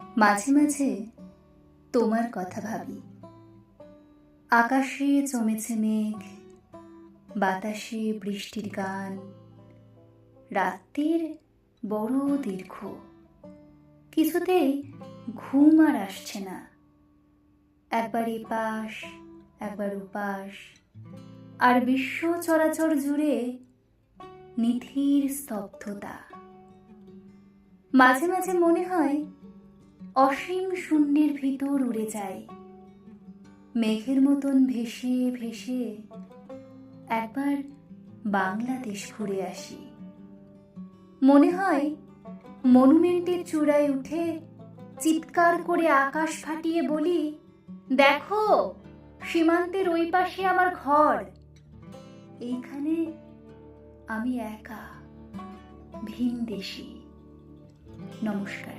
মাঝে মাঝে তোমার কথা ভাবি। আকাশে জমেছে মেঘ, বাতাসে বৃষ্টির গান, রাত্রির বড় দীর্ঘ, কিছুতেই ঘুম আর আসছে না। একবার এপাশ একবার ওপাশ, আর বিশ্ব চরাচর জুড়ে নিথির স্তব্ধতা। মাঝে মাঝে মনে হয় অসীম শূন্যের ভিতর উড়ে যায়, মেঘের মতন ভেসে ভেসে একবার বাংলাদেশ ঘুরে আসি। মনে হয় মনুমেন্টের চূড়ায় উঠে চিৎকার করে আকাশ ফাটিয়ে বলি, দেখো সীমান্তের ওই পাশে আমার ঘর, এইখানে আমি একা, ভিনদেশী। নমস্কার।